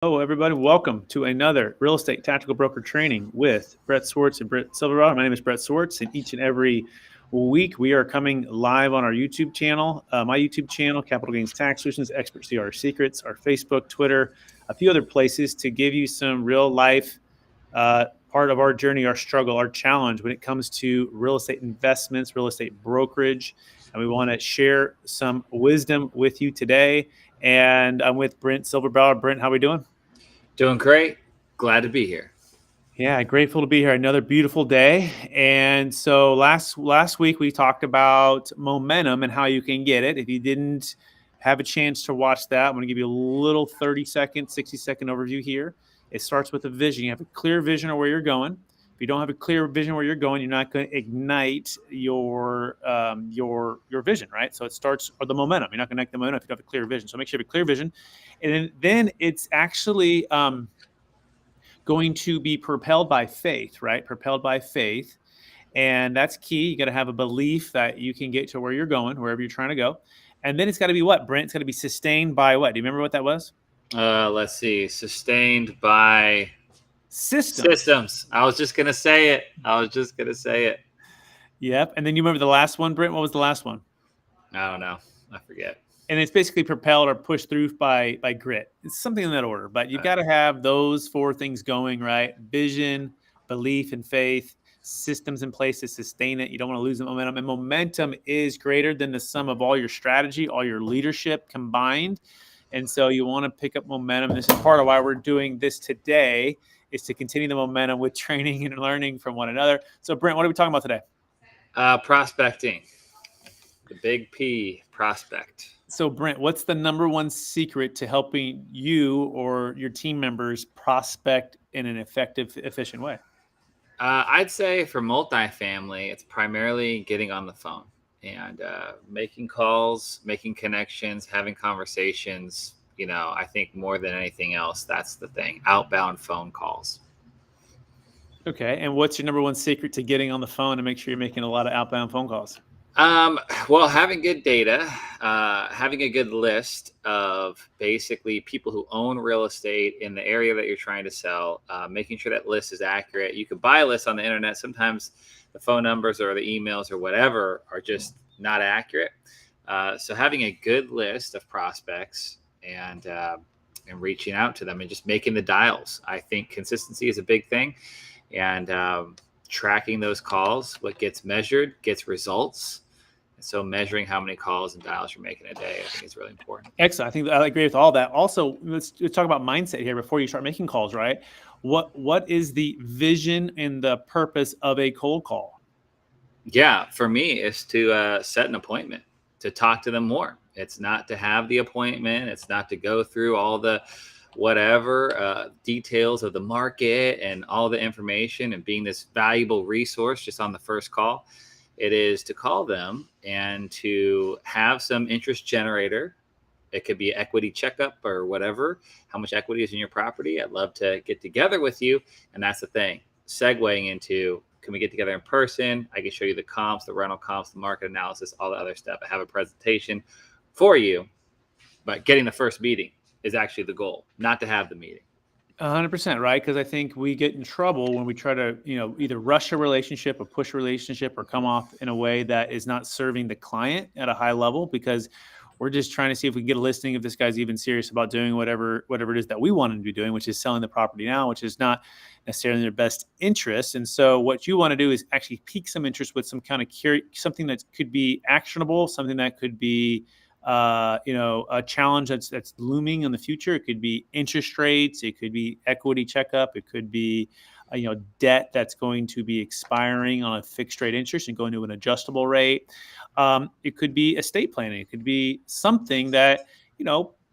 Hello, everybody. Welcome to another Real Estate Tactical Broker Training with Brett Swartz and Brett Silverado. My name is Brett Swartz, and each and every week we are coming live on our YouTube channel, my YouTube channel, Capital Gains Tax Solutions, Expert CR Secrets, our Facebook, Twitter, a few other places to give you some real life part of our journey, our struggle, our challenge when it comes to real estate investments, real estate brokerage. And we want to share some wisdom with you today. And I'm with Brent Silverado. Brent, how are we doing? Doing great. Glad to be here. Yeah, grateful to be here. Another beautiful day. And so last week we talked about momentum and how you can get it. If you didn't have a chance to watch that, I'm going to give you a little 30-second, 60-second overview here. It starts with a vision. You have a clear vision of where you're going. If you don't have a clear vision where you're going, you're not going to ignite your vision, right? So it starts with the momentum. You're not going to ignite the momentum if you don't have a clear vision. So make sure you have a clear vision, and then it's actually going to be propelled by faith, right? Propelled by faith. And that's key. You got to have a belief that you can get to where you're going, wherever you're trying to go. And then it's got to be what, Brent? It's got to be sustained by what? Do you remember what that was? Let's see. Sustained by Systems. systems. I was just going to say it. Yep. And then you remember the last one, Brent? What was the last one? I don't know. I forget. And it's basically propelled or pushed through by grit. It's something in that order. But you've got to have those four things going, right? Vision, belief, and faith. Systems in place to sustain it. You don't want to lose the momentum. And momentum is greater than the sum of all your strategy, all your leadership combined. And so you want to pick up momentum. This is part of why we're doing this today, is to continue the momentum with training and learning from one another. So, Brent, what are we talking about today? Prospecting. The big P, prospect. So, Brent, what's the number one secret to helping you or your team members prospect in an effective, efficient way? I'd say for multifamily, it's primarily getting on the phone and making calls, making connections, having conversations. I think more than anything else, that's the thing. Outbound phone calls. Okay. And what's your number one secret to getting on the phone to make sure you're making a lot of outbound phone calls? Well, having good data, having a good list of basically people who own real estate in the area that you're trying to sell, making sure that list is accurate. You can buy a list on the internet. Sometimes the phone numbers or the emails or whatever are just not accurate. So having a good list of prospects and reaching out to them and just making the dials. I think consistency is a big thing. And tracking those calls, what gets measured gets results. So measuring how many calls and dials you're making a day, I think is really important. Excellent. I think I agree with all that. Also, let's talk about mindset here before you start making calls, right? What is the vision and the purpose of a cold call? Yeah, for me, it's to set an appointment, to talk to them more. It's not to have the appointment. It's not to go through all the whatever details of the market and all the information and being this valuable resource just on the first call. It is to call them and to have some interest generator. It could be equity checkup or whatever, how much equity is in your property. I'd love to get together with you. And that's the thing, segueing into, can we get together in person? I can show you the comps, the rental comps, the market analysis, all the other stuff. I have a presentation for you, but getting the first meeting is actually the goal, not to have the meeting. 100%, right? Because I think we get in trouble when we try to, either rush a relationship or push a relationship or come off in a way that is not serving the client at a high level, because we're just trying to see if we can get a listing, if this guy's even serious about doing whatever it is that we want him to be doing, which is selling the property now, which is not necessarily in their best interest. And so what you want to do is actually pique some interest with some kind of something that could be actionable, something that could be a challenge that's looming in the future. It could be interest rates. It could be equity checkup. It could be, debt that's going to be expiring on a fixed rate interest and going to an adjustable rate. It could be estate planning. It could be something that,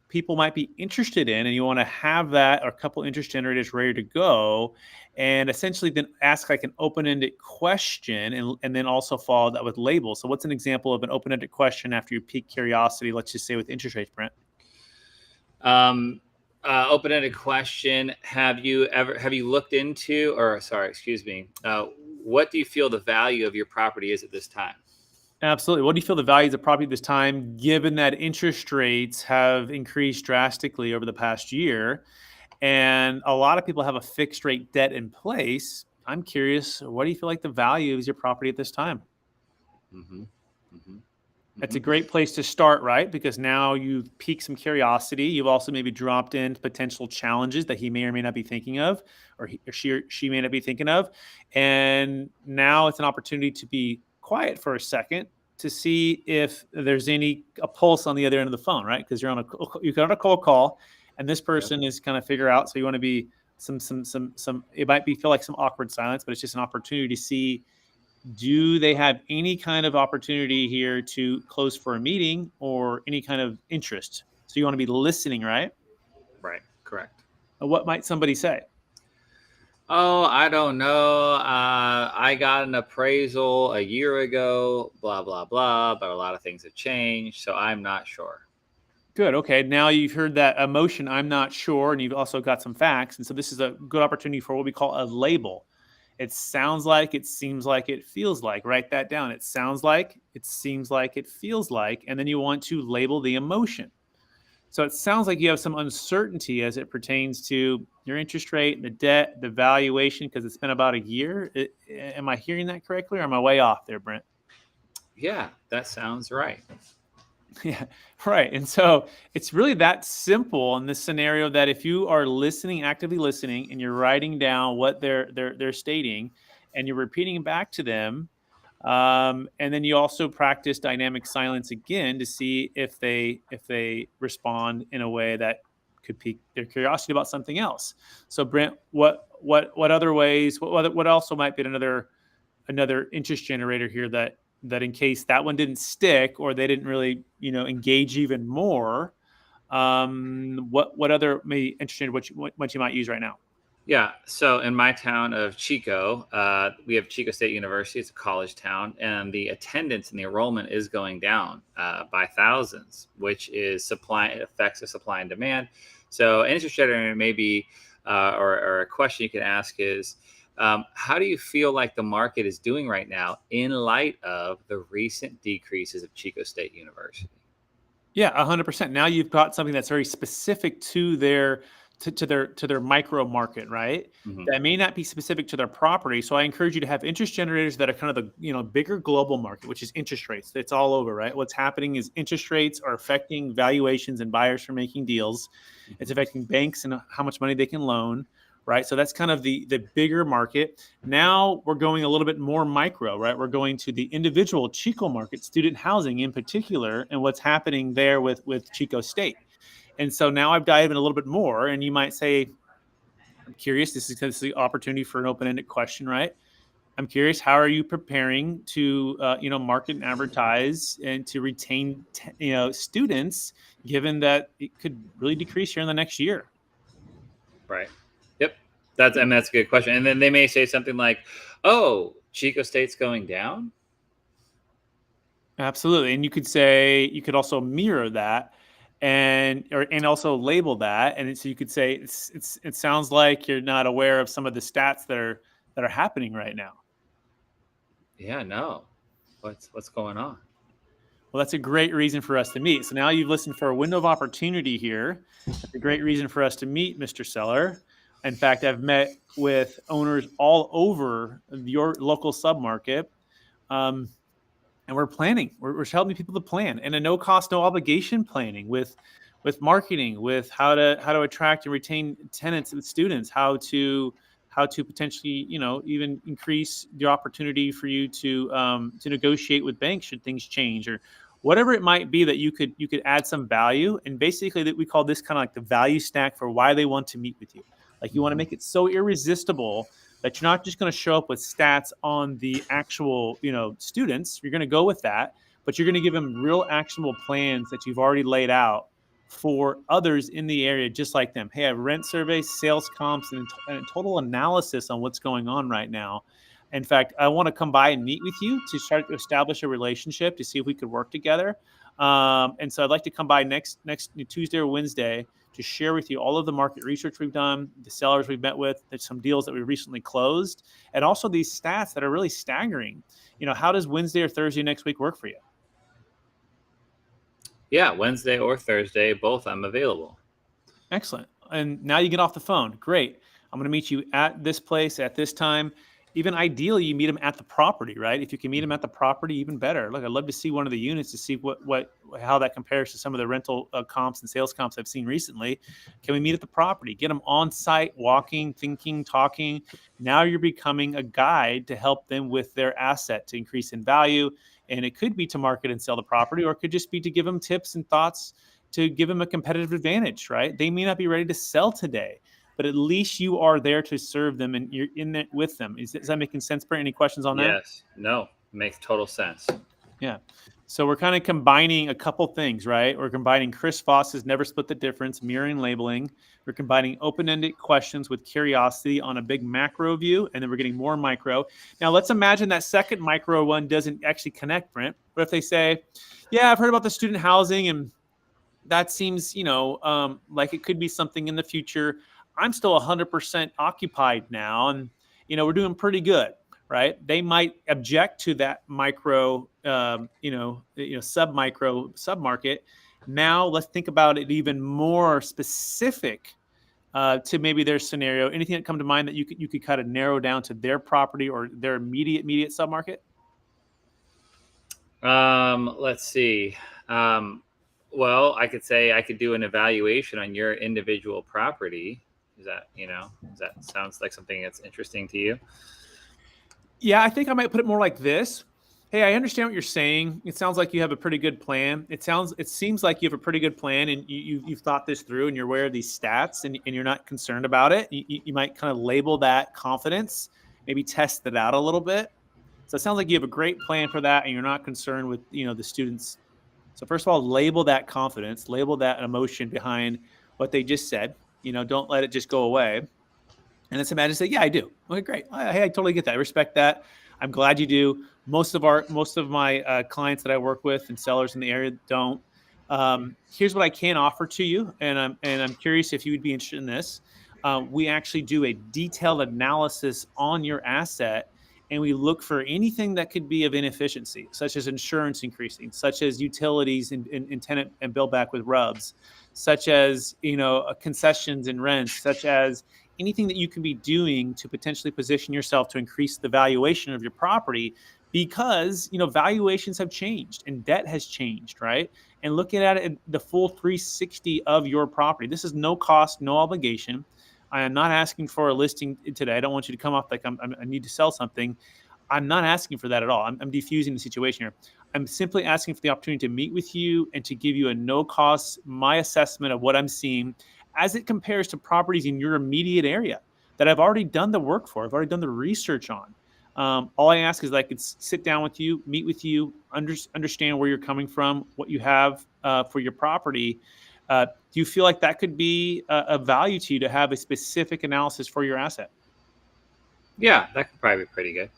people might be interested in, and you want to have that or a couple interest generators ready to go, and essentially then ask like an open-ended question and then also follow that with labels. So what's an example of an open-ended question after you pique curiosity, let's just say with interest rates, Brent? Open-ended question. Have you looked into, what do you feel the value of your property is at this time? Absolutely. What do you feel the values of property this time, given that interest rates have increased drastically over the past year? and a lot of people have a fixed rate debt in place. I'm curious, what do you feel like the value is your property at this time? Mm-hmm. Mm-hmm. That's Mm-hmm. a great place to start, right? Because now you've piqued some curiosity. You've also maybe dropped in potential challenges that he may or may not be thinking of, or she may not be thinking of. And now it's an opportunity to be quiet for a second to see if there's a pulse on the other end of the phone, right? Because you got a cold call, and this Yep. person is kind of figure out. So you want to be some. It might be feel like some awkward silence, but it's just an opportunity to see, do they have any kind of opportunity here to close for a meeting or any kind of interest? So you want to be listening, right? Right. Correct. What might somebody say? Oh, I don't know. I got an appraisal a year ago, blah, blah, blah, but a lot of things have changed, so I'm not sure. Good. Okay. Now you've heard that emotion, I'm not sure, and you've also got some facts. And so this is a good opportunity for what we call a label. It sounds like, it seems like, it feels like. Write that down. It sounds like, it seems like, it feels like. And then you want to label the emotion. So it sounds like you have some uncertainty as it pertains to your interest rate, the debt, the valuation, because it's been about a year. Am I hearing that correctly, or am I way off there, Brent? Yeah, that sounds right. Yeah, right. And so it's really that simple in this scenario, that if you are listening, actively listening, and you're writing down what they're stating, and you're repeating back to them, and then you also practice dynamic silence again to see if they respond in a way that could pique their curiosity about something else. So Brent, what other ways? What also might be another interest generator here, that in case that one didn't stick or they didn't really engage even more, what other maybe interest generator what you might use right now? Yeah, so in my town of Chico, we have Chico State University. It's a college town, and the attendance and the enrollment is going down by thousands, which is supply. It affects the supply and demand. So, an interest generator maybe, or a question you can ask is, how do you feel like the market is doing right now in light of the recent decreases of Chico State University? Yeah, 100%. Now you've got something that's very specific to their micro market, right? Hmm. That may not be specific to their property. So I encourage you to have interest generators that are kind of the bigger global market, which is interest rates. It's all over, right? What's happening is interest rates are affecting valuations and buyers for making deals. It's affecting banks and how much money they can loan, right? So that's kind of the bigger market. Now we're going a little bit more micro, right? We're going to the individual Chico market, student housing in particular, and what's happening there with Chico State. And so now I've dived in a little bit more, and you might say, I'm curious. This is the opportunity for an open-ended question, right? I'm curious, how are you preparing to, market and advertise and to retain, students, given that it could really decrease here in the next year? Right. Yep. That's a good question. And then they may say something like, "Oh, Chico State's going down." Absolutely. And you could also mirror that, and also label that. And so you could say, it sounds like you're not aware of some of the stats that are happening right now. Yeah. No. What's going on? Well, that's a great reason for us to meet. So now you've listened for a window of opportunity here. That's a great reason for us to meet, Mr. Seller. In fact, I've met with owners all over your local submarket. Um, and we're planning. We're helping people to plan, and a no cost, no obligation planning with marketing, with how to attract and retain tenants and students, how to potentially even increase the opportunity for you to negotiate with banks should things change, or whatever it might be that you could add some value. And basically, that we call this kind of like the value stack for why they want to meet with you. Like, you want to Mhm. make it so irresistible that you're not just going to show up with stats on the actual, students. You're going to go with that, but you're going to give them real actionable plans that you've already laid out for others in the area, just like them. Hey, I have rent surveys, sales comps, and a total analysis on what's going on right now. In fact, I want to come by and meet with you to start to establish a relationship to see if we could work together. And so I'd like to come by next Tuesday or Wednesday to share with you all of the market research we've done, the sellers we've met with, there's some deals that we recently closed, and also these stats that are really staggering. How does Wednesday or Thursday next week work for you? Yeah, Wednesday or Thursday, both I'm available. Excellent. And now you get off the phone. Great. I'm going to meet you at this place at this time. Even ideally, you meet them at the property, right? If you can meet them at the property, even better. Look, I'd love to see one of the units to see how that compares to some of the rental comps and sales comps I've seen recently. Can we meet at the property? Get them on site, walking, thinking, talking. Now you're becoming a guide to help them with their asset to increase in value. And it could be to market and sell the property, or it could just be to give them tips and thoughts to give them a competitive advantage, right? They may not be ready to sell today, but at least you are there to serve them and you're in it with them. Is that making sense, Brent? Any questions on that? Yes. No, makes total sense. Yeah. So we're kind of combining a couple things, right? We're combining Chris Voss's Never Split the Difference, mirroring labeling. We're combining open-ended questions with curiosity on a big macro view, and then we're getting more micro. Now, let's imagine that second micro one doesn't actually connect, Brent. What if they say, yeah, I've heard about the student housing, and that seems, like it could be something in the future. I'm still 100% occupied now, and we're doing pretty good, right? They might object to that micro, sub market. Now let's think about it even more specific to maybe their scenario. Anything that come to mind that you could kind of narrow down to their property or their immediate sub market? Let's see. Well, I could say I could do an evaluation on your individual property. Does that sounds like something that's interesting to you? Yeah, I think I might put it more like this. Hey, I understand what you're saying. It sounds like you have a pretty good plan. It seems like you have a pretty good plan, and you've thought this through, and you're aware of these stats, and you're not concerned about it. You might kind of label that confidence, maybe test it out a little bit. So it sounds like you have a great plan for that, and you're not concerned with the students. So first of all, label that confidence, label that emotion behind what they just said. Don't let it just go away. And let's imagine say, yeah, I do. Okay, great. Hey, I totally get that. I respect that. I'm glad you do. Most of my clients that I work with and sellers in the area don't. Here's what I can offer to you, and I'm curious if you would be interested in this. We actually do a detailed analysis on your asset, and we look for anything that could be of inefficiency, such as insurance increasing, such as utilities and tenant and build back with rubs, such as concessions and rents, such as anything that you can be doing to potentially position yourself to increase the valuation of your property, because valuations have changed and debt has changed, right? And looking at it the full 360 of your property. This is no cost, no obligation. I am not asking for a listing today. I don't want you to come off like I need to sell something. I'm not asking for that at all. I'm defusing the situation here. I'm simply asking for the opportunity to meet with you and to give you a no cost, my assessment of what I'm seeing as it compares to properties in your immediate area that I've already done the work for. I've already done the research on. All I ask is that I could sit down with you, meet with you, understand where you're coming from, what you have for your property. Do you feel like that could be a value to you to have a specific analysis for your asset? Yeah, that could probably be pretty good.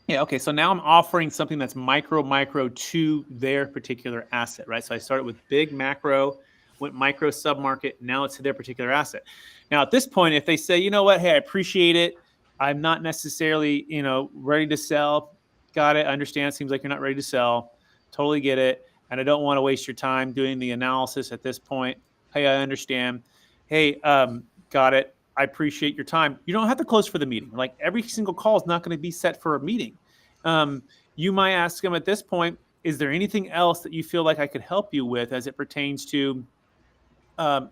Yeah. Okay. So now I'm offering something that's micro to their particular asset, right? So I started with big macro, went micro submarket. Now it's to their particular asset. Now at this point, if they say, you know what, hey, I appreciate it. I'm not necessarily, ready to sell. Got it. I understand. It seems like you're not ready to sell. Totally get it. And I don't want to waste your time doing the analysis at this point. Hey, I understand. Hey, got it. I appreciate your time. You don't have to close for the meeting. Like every single call is not going to be set for a meeting. You might ask them at this point, is there anything else that you feel like I could help you with as it pertains to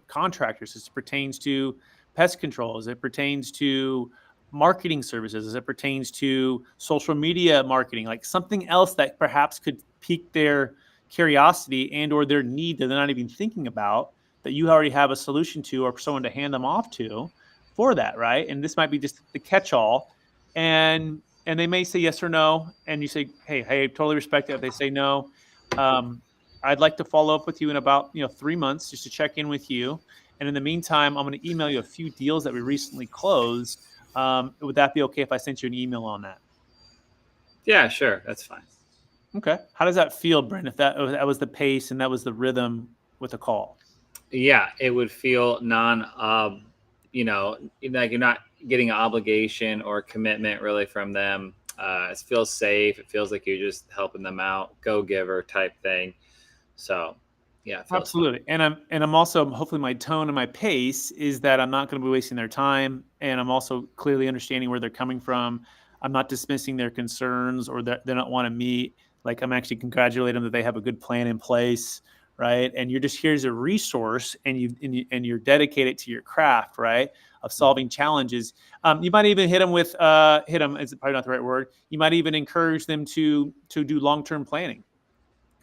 contractors, as it pertains to pest control, as it pertains to marketing services, as it pertains to social media marketing, like something else that perhaps could pique their curiosity and or their need that they're not even thinking about, that you already have a solution to or someone to hand them off to for that, right? And this might be just the catch-all, and they may say yes or no, and you say, hey, I totally respect it. If they say no, I'd like to follow up with you in about 3 months just to check in with you. And in the meantime, I'm going to email you a few deals that we recently closed. Would that be okay if I sent you an email on that? Yeah, sure. That's fine. Okay. How does that feel, Brent, if that was the pace and that was the rhythm with the call? Yeah, it would feel like you're not getting an obligation or commitment really from them. It feels safe. It feels like you're just helping them out, go-giver type thing. So yeah, it feels fun. Absolutely. And I'm also, hopefully my tone and my pace is that I'm not going to be wasting their time, and I'm also clearly understanding where they're coming from. I'm not dismissing their concerns or that they don't want to meet. Like, I'm actually congratulating them that they have a good plan in place, right? And you're just here as a resource, and you're dedicated to your craft, right? Of solving challenges. You might even hit them with hit them is probably not the right word. You might even encourage them to do long-term planning,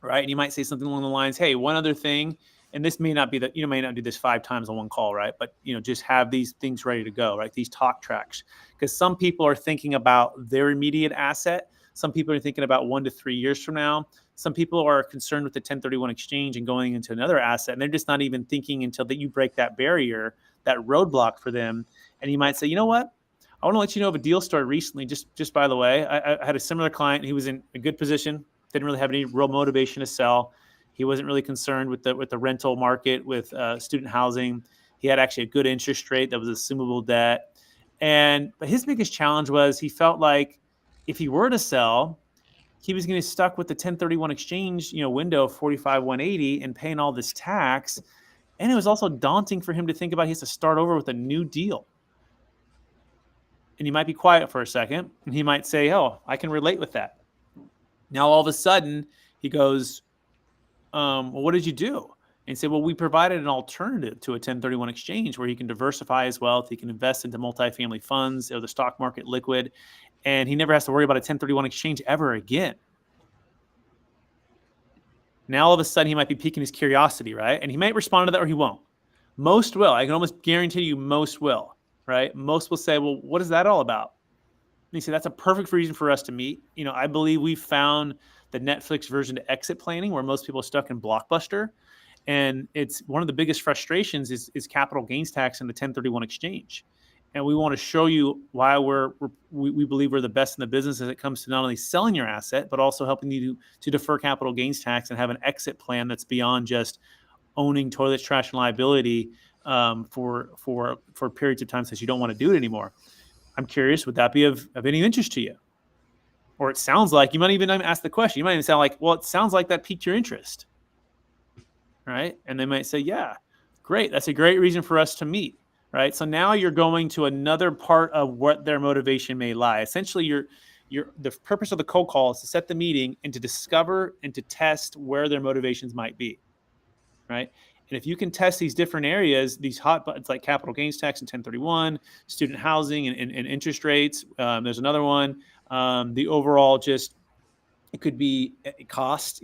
right? And you might say something along the lines, "Hey, one other thing," and this may not be that, may not do this 5 times on one call, right? But just have these things ready to go, right? These talk tracks, because some people are thinking about their immediate asset. Some people are thinking about 1 to 3 years from now. Some people are concerned with the 1031 exchange and going into another asset, and they're just not even thinking until that you break that barrier, that roadblock for them. And you might say, "You know what? I want to let you know of a deal started recently. Just by the way, I had a similar client. He was in a good position, didn't really have any real motivation to sell. He wasn't really concerned with the rental market, with student housing. He had actually a good interest rate that was assumable debt, but his biggest challenge was he felt like if he were to sell, he was going to be stuck with the 1031 exchange, window of 45 180 and paying all this tax. And it was also daunting for him to think about he has to start over with a new deal. And he might be quiet for a second, and he might say, "Oh, I can relate with that." Now, all of a sudden, he goes, "Well, what did you do?" And he said, "Well, we provided an alternative to a 1031 exchange where he can diversify his wealth. He can invest into multifamily funds or the stock market liquid, and he never has to worry about a 1031 exchange ever again." Now, all of a sudden, he might be piquing his curiosity, right? And he might respond to that or he won't. Most will. I can almost guarantee you most will, right? Most will say, "Well, what is that all about?" And he said, "That's a perfect reason for us to meet. I believe we've found the Netflix version to exit planning where most people are stuck in Blockbuster. And it's one of the biggest frustrations is capital gains tax and the 1031 exchange. And we want to show you why we believe we're the best in the business as it comes to not only selling your asset, but also helping you to defer capital gains tax and have an exit plan that's beyond just owning toilets, trash, and liability for periods of time since you don't want to do it anymore." I'm curious, would that be of any interest to you? Or it sounds like you might even ask the question. You might even sound like, "Well, it sounds like that piqued your interest," right? And they might say, "Yeah, great. That's a great reason for us to meet," right? So now you're going to another part of what their motivation may lie. Essentially, the purpose of the cold call is to set the meeting and to discover and to test where their motivations might be, right? And if you can test these different areas, these hot buttons like capital gains tax and 1031, student housing and interest rates, there's another one. The overall it could be cost,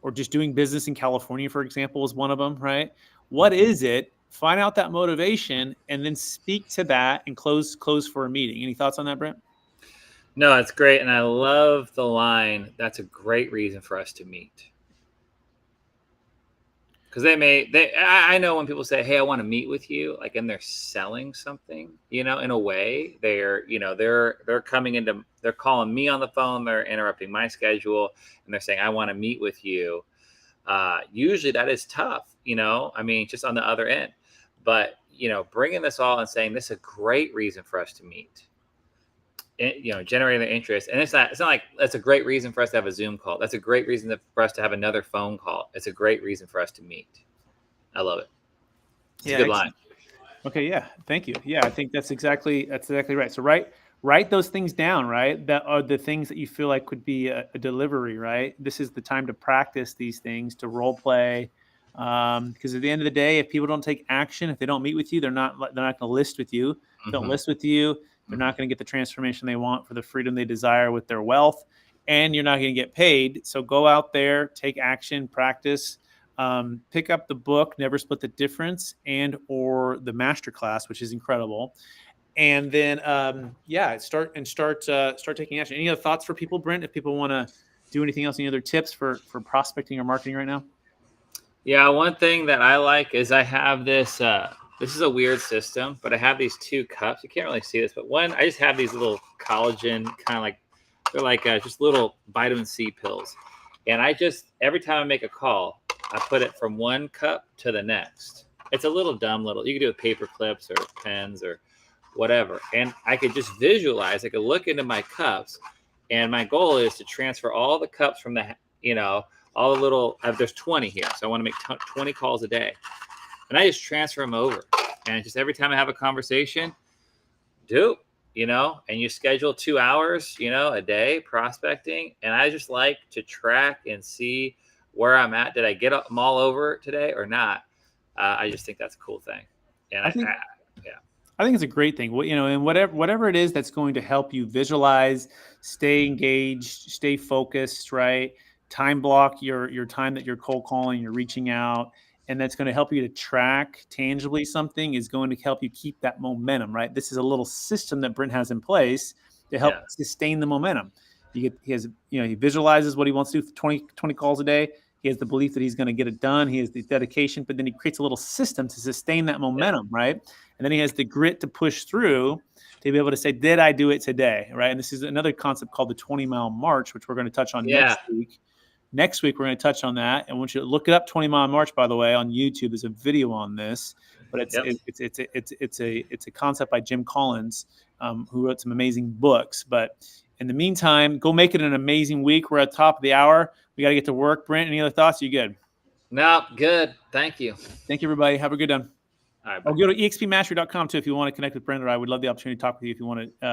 or just doing business in California, for example, is one of them, right? What is it? Find out that motivation and then speak to that and close for a meeting. Any thoughts on that, Brent? No, it's great. And I love the line, "That's a great reason for us to meet." Because I know when people say, "Hey, I want to meet with you," like, and they're selling something, in a way, they're coming into, they're calling me on the phone, they're interrupting my schedule, and they're saying, "I want to meet with you." Usually that is tough, I mean, just on the other end, but, bringing this all and saying, "This is a great reason for us to meet." Generating their interest. And it's not like that's a great reason for us to have a Zoom call. That's a great reason for us to have another phone call. It's a great reason for us to meet. I love it. It's a Yeah, good line. excellent. Okay, yeah, thank you. Yeah, I think that's exactly right. So write those things down, right? That are the things that you feel like could be a delivery, right? This is the time to practice these things, to role play, because at the end of the day, if people don't take action, if they don't meet with you, they're not going to list with you. If they don't Hmm. list with you, they're not going to get the transformation they want for the freedom they desire with their wealth, and you're not going to get paid. So go out there, take action, practice. Pick up the book Never Split the Difference and or the masterclass, which is incredible. And then start taking action. Any other thoughts for people, Brent, if people want to do anything else? Any other tips for prospecting or marketing right now? Yeah, one thing that I like is I have this. This is a weird system, but I have these two cups. You can't really see this, but one, I just have these little collagen kind of like, they're like just little vitamin C pills. And I just, every time I make a call, I put it from one cup to the next. It's a little dumb little, you can do it with paper clips or pens or whatever. And I could just visualize, I could look into my cups, and my goal is to transfer all the cups from the, all the little, there's 20 here. So I want to make 20 calls a day. And I just transfer them over. And just every time I have a conversation, and you schedule 2 hours, a day prospecting. And I just like to track and see where I'm at. Did I get them all over today or not? I just think that's a cool thing. And I think it's a great thing. And whatever it is that's going to help you visualize, stay engaged, stay focused, right? Time block your time that you're cold calling, you're reaching out, and that's going to help you to track tangibly something is going to help you keep that momentum, right? This is a little system that Brent has in place to help sustain the momentum. He visualizes what he wants to do for 20 calls a day. He has the belief that he's going to get it done. He has the dedication, but then he creates a little system to sustain that momentum, right? And then he has the grit to push through to be able to say, did I do it today, right? And this is another concept called the 20-mile march, which we're going to touch on next week. Next week, we're going to touch on that. And I want you to look it up, 20-mile march, by the way, on YouTube. There's a video on this. But it's a concept by Jim Collins, who wrote some amazing books. But in the meantime, go make it an amazing week. We're at the top of the hour. We got to get to work. Brent, any other thoughts? You good? No, good. Thank you. Thank you, everybody. Have a good one. All right. Go to expmastery.com, too, if you want to connect with Brent or I. Would love the opportunity to talk with you if you want to